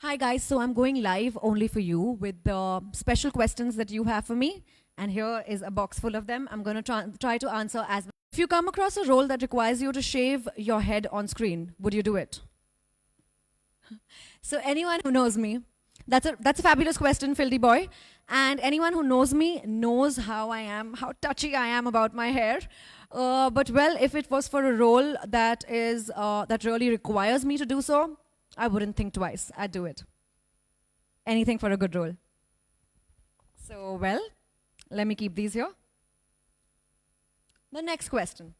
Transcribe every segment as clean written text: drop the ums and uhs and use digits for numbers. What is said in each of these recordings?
Hi guys, so I'm going live only for you with the special questions that you have for me. And here is a box full of them. I'm going to try to answer as well. If you come across a role that requires you to shave your head on screen, would you do it? So anyone who knows me, that's a fabulous question, Filthy Boy. And anyone who knows me knows how I am, how touchy I am about my hair. But well, if it was for a role that really requires me to do so, I wouldn't think twice. I'd do it. Anything for a good role. So, well, let me keep these here. The next question.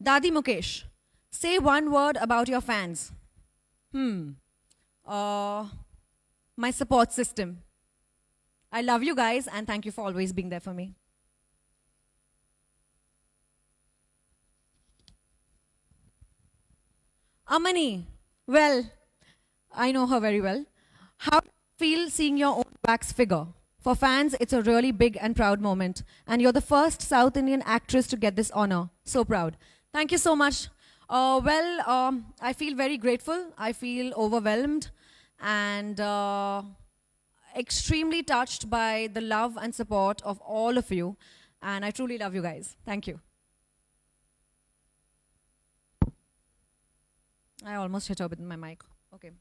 Dadi Mukesh, say one word about your fans. My support system. I love you guys and thank you for always being there for me. Amani, well, I know her very well. How do you feel seeing your own wax figure? For fans, it's a really big and proud moment. And you're the first South Indian actress to get this honor. So proud. Thank you so much. I feel very grateful. I feel overwhelmed and extremely touched by the love and support of all of you. And I truly love you guys. Thank you. I almost hit her with my mic. Okay.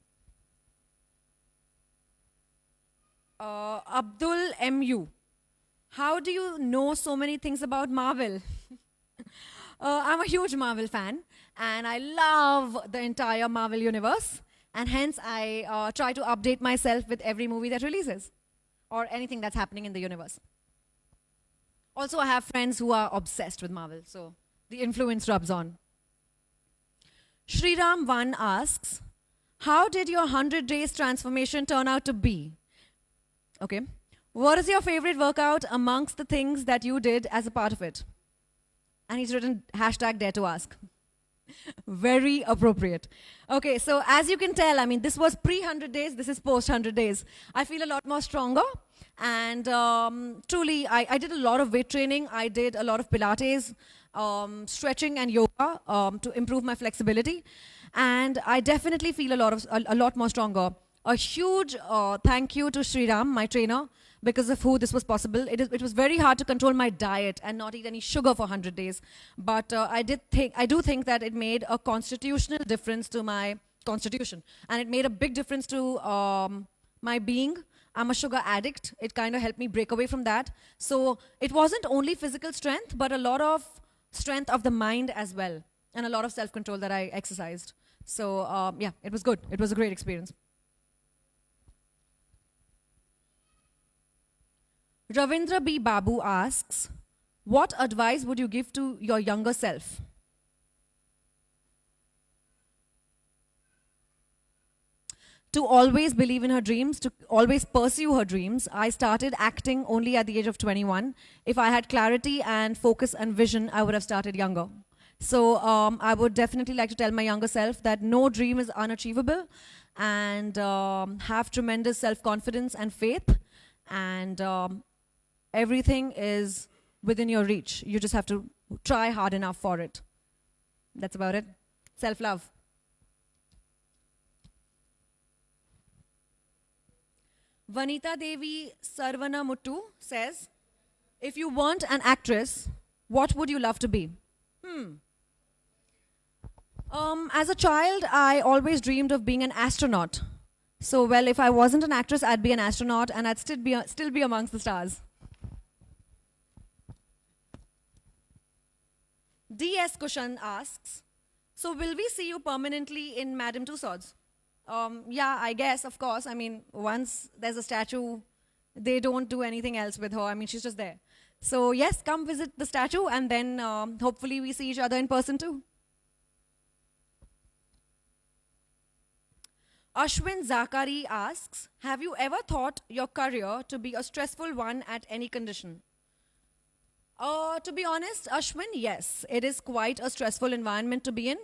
Abdul MU. How do you know so many things about Marvel? I'm a huge Marvel fan and I love the entire Marvel universe, and hence I try to update myself with every movie that releases or anything that's happening in the universe. Also, I have friends who are obsessed with Marvel, so the influence rubs on. Shriram 1 asks, how did your 100 days transformation turn out to be? Okay. What is your favorite workout amongst the things that you did as a part of it? And he's written hashtag dare to ask. Very appropriate. Okay, so as you can tell, I mean, this was pre-100 days, this is post-100 days. I feel a lot more stronger. And truly, I did a lot of weight training. I did a lot of Pilates, stretching and yoga to improve my flexibility. And I definitely feel a lot more stronger. A huge thank you to Sriram, my trainer, because of who this was possible. It was very hard to control my diet and not eat any sugar for 100 days. But I do think that it made a constitutional difference to my constitution. And it made a big difference to my being. I'm a sugar addict. It kind of helped me break away from that. So it wasn't only physical strength, but a lot of strength of the mind as well. And a lot of self-control that I exercised. So yeah, it was good. It was a great experience. Ravindra B. Babu asks, what advice would you give to your younger self? To always believe in her dreams, to always pursue her dreams. I started acting only at the age of 21. If I had clarity and focus and vision, I would have started younger. So I would definitely like to tell my younger self that no dream is unachievable, and have tremendous self-confidence and faith, and everything is within your reach. You just have to try hard enough for it. That's about it. Self-love. Vanita Devi Sarvana Muttu says, if you weren't an actress, what would you love to be? As a child, I always dreamed of being an astronaut. So, well, if I wasn't an actress, I'd be an astronaut and I'd still be amongst the stars. D.S. Kushan asks, so will we see you permanently in Madame Tussauds? Yeah, I guess, of course. I mean, once there's a statue, they don't do anything else with her. I mean, she's just there. So yes, come visit the statue and then hopefully we see each other in person too. Ashwin Zakari asks, have you ever thought your career to be a stressful one at any condition? To be honest, Ashwin, yes. It is quite a stressful environment to be in.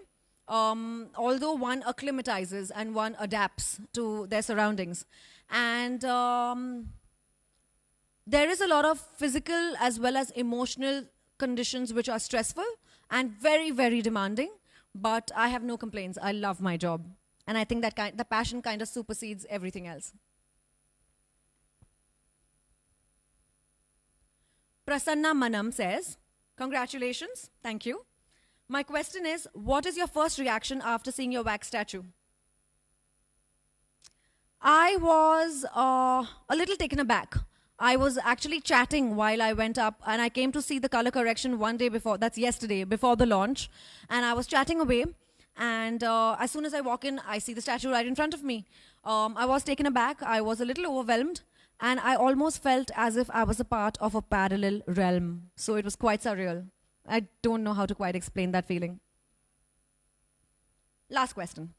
Although one acclimatizes and one adapts to their surroundings. And there is a lot of physical as well as emotional conditions which are stressful and very, very demanding. But I have no complaints. I love my job. And I think that the passion kind of supersedes everything else. Prasanna Manam says, congratulations, thank you. My question is, what is your first reaction after seeing your wax statue? I was a little taken aback. I was actually chatting while I went up, and I came to see the color correction one day before, that's yesterday, before the launch. And I was chatting away, and as soon as I walk in, I see the statue right in front of me. I was taken aback, I was a little overwhelmed, and I almost felt as if I was a part of a parallel realm. So it was quite surreal. I don't know how to quite explain that feeling. Last question.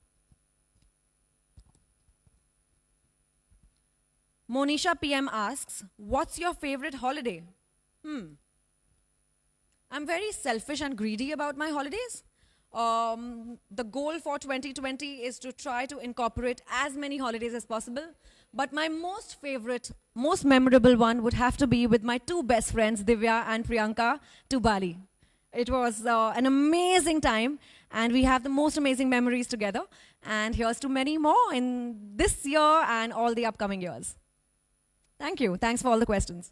Monisha PM asks, what's your favorite holiday? I'm very selfish and greedy about my holidays. The goal for 2020 is to try to incorporate as many holidays as possible. But my most favorite, most memorable one would have to be with my two best friends, Divya and Priyanka, to Bali. It was an amazing time, and we have the most amazing memories together. And here's to many more in this year and all the upcoming years. Thank you. Thanks for all the questions.